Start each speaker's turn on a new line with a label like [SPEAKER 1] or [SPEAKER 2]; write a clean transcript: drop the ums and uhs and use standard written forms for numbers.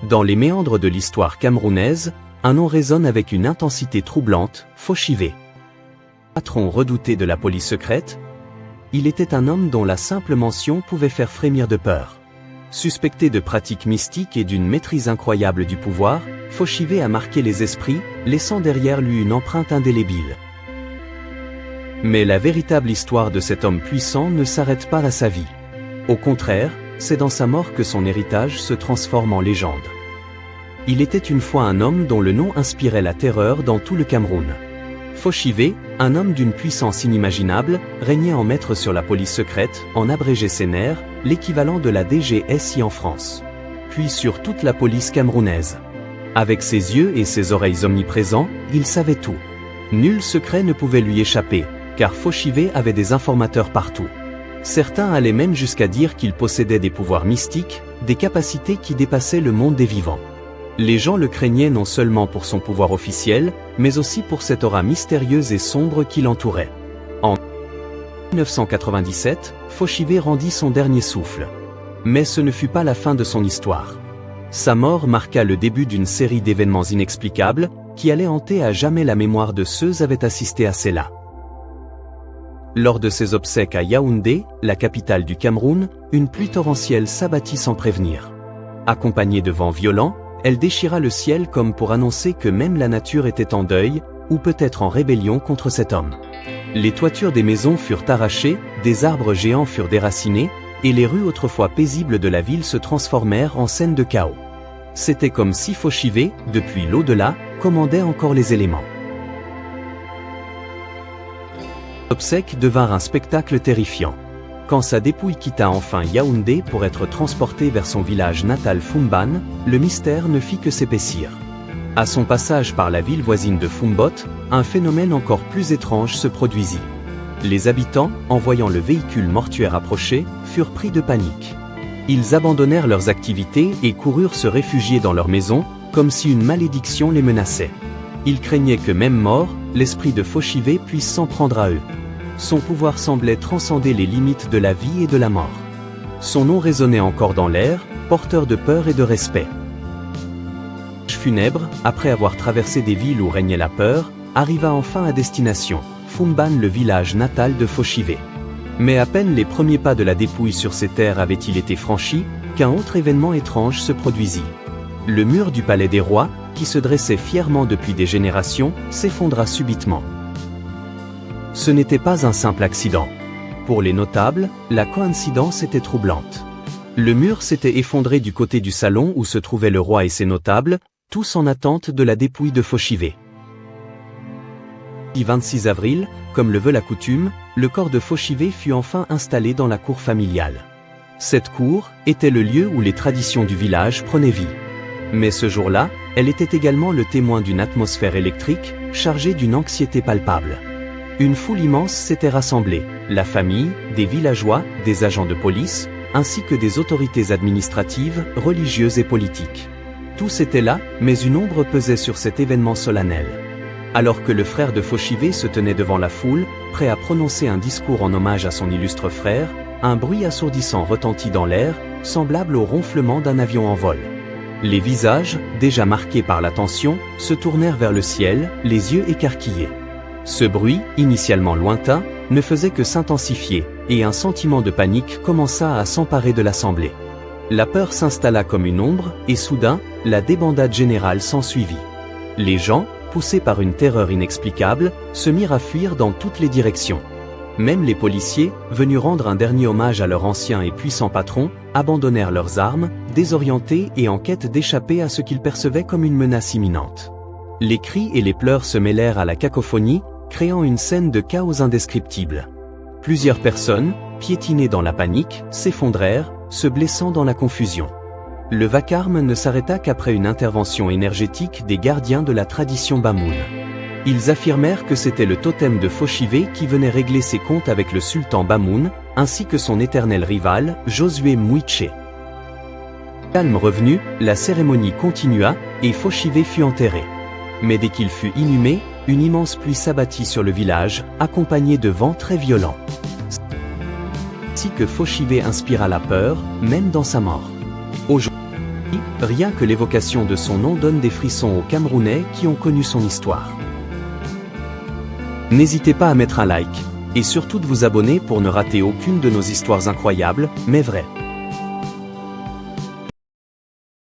[SPEAKER 1] Dans les méandres de l'histoire camerounaise, un nom résonne avec une intensité troublante, Fauchivé. Patron redouté de la police secrète, il était un homme dont la simple mention pouvait faire frémir de peur. Suspecté de pratiques mystiques et d'une maîtrise incroyable du pouvoir, Fauchivé a marqué les esprits, laissant derrière lui une empreinte indélébile. Mais la véritable histoire de cet homme puissant ne s'arrête pas à sa vie. Au contraire, c'est dans sa mort que son héritage se transforme en légende. Il était une fois un homme dont le nom inspirait la terreur dans tout le Cameroun. Fauchivé, un homme d'une puissance inimaginable, régnait en maître sur la police secrète, en abrégé CNR, l'équivalent de la DGSI en France. Puis sur toute la police camerounaise. Avec ses yeux et ses oreilles omniprésents, il savait tout. Nul secret ne pouvait lui échapper, car Fauchivé avait des informateurs partout. Certains allaient même jusqu'à dire qu'il possédait des pouvoirs mystiques, des capacités qui dépassaient le monde des vivants. Les gens le craignaient non seulement pour son pouvoir officiel, mais aussi pour cette aura mystérieuse et sombre qui l'entourait. En 1997, Fauchivé rendit son dernier souffle. Mais ce ne fut pas la fin de son histoire. Sa mort marqua le début d'une série d'événements inexplicables, qui allaient hanter à jamais la mémoire de ceux qui avaient assisté à cela. Lors de ses obsèques à Yaoundé, la capitale du Cameroun, une pluie torrentielle s'abattit sans prévenir. Accompagnée de vents violents, elle déchira le ciel comme pour annoncer que même la nature était en deuil, ou peut-être en rébellion contre cet homme. Les toitures des maisons furent arrachées, des arbres géants furent déracinés, et les rues autrefois paisibles de la ville se transformèrent en scène de chaos. C'était comme si Fauchivé, depuis l'au-delà, commandait encore les éléments. L'obsèque devinrent un spectacle terrifiant. Quand sa dépouille quitta enfin Yaoundé pour être transportée vers son village natal Fumban, le mystère ne fit que s'épaissir. À son passage par la ville voisine de Fumbot, un phénomène encore plus étrange se produisit. Les habitants, en voyant le véhicule mortuaire approcher, furent pris de panique. Ils abandonnèrent leurs activités et coururent se réfugier dans leur maison, comme si une malédiction les menaçait. Ils craignaient que même mort, l'esprit de Fauchivé puisse s'en prendre à eux. Son pouvoir semblait transcender les limites de la vie et de la mort. Son nom résonnait encore dans l'air, porteur de peur et de respect. Funèbre, après avoir traversé des villes où régnait la peur, arriva enfin à destination, Fumban, le village natal de Fauchivé. Mais à peine les premiers pas de la dépouille sur ces terres avaient-ils été franchis, qu'un autre événement étrange se produisit. Le mur du palais des rois, qui se dressait fièrement depuis des générations, s'effondra subitement. Ce n'était pas un simple accident. Pour les notables, la coïncidence était troublante. Le mur s'était effondré du côté du salon où se trouvaient le roi et ses notables, tous en attente de la dépouille de Fauchivé. Le 26 avril, comme le veut la coutume, le corps de Fauchivé fut enfin installé dans la cour familiale. Cette cour était le lieu où les traditions du village prenaient vie. Mais ce jour-là, elle était également le témoin d'une atmosphère électrique, chargée d'une anxiété palpable. Une foule immense s'était rassemblée, la famille, des villageois, des agents de police, ainsi que des autorités administratives, religieuses et politiques. Tous étaient là, mais une ombre pesait sur cet événement solennel. Alors que le frère de Fauchivé se tenait devant la foule, prêt à prononcer un discours en hommage à son illustre frère, un bruit assourdissant retentit dans l'air, semblable au ronflement d'un avion en vol. Les visages, déjà marqués par la tension, se tournèrent vers le ciel, les yeux écarquillés. Ce bruit, initialement lointain, ne faisait que s'intensifier, et un sentiment de panique commença à s'emparer de l'assemblée. La peur s'installa comme une ombre, et soudain, la débandade générale s'ensuivit. Les gens, poussés par une terreur inexplicable, se mirent à fuir dans toutes les directions. Même les policiers, venus rendre un dernier hommage à leur ancien et puissant patron, abandonnèrent leurs armes, désorientés et en quête d'échapper à ce qu'ils percevaient comme une menace imminente. Les cris et les pleurs se mêlèrent à la cacophonie, créant une scène de chaos indescriptible. Plusieurs personnes, piétinées dans la panique, s'effondrèrent, se blessant dans la confusion. Le vacarme ne s'arrêta qu'après une intervention énergétique des gardiens de la tradition Bamoun. Ils affirmèrent que c'était le totem de Fauchivé qui venait régler ses comptes avec le sultan Bamoun, ainsi que son éternel rival, Josué Mouiché. Calme revenu, la cérémonie continua, et Fauchivé fut enterré. Mais dès qu'il fut inhumé, une immense pluie s'abattit sur le village, accompagnée de vents très violents. Ainsi que Fauchivé inspira la peur, même dans sa mort. Aujourd'hui, Rien que l'évocation de son nom donne des frissons aux Camerounais qui ont connu son histoire. N'hésitez pas à mettre un like, et surtout de vous abonner pour ne rater aucune de nos histoires incroyables, mais vraies.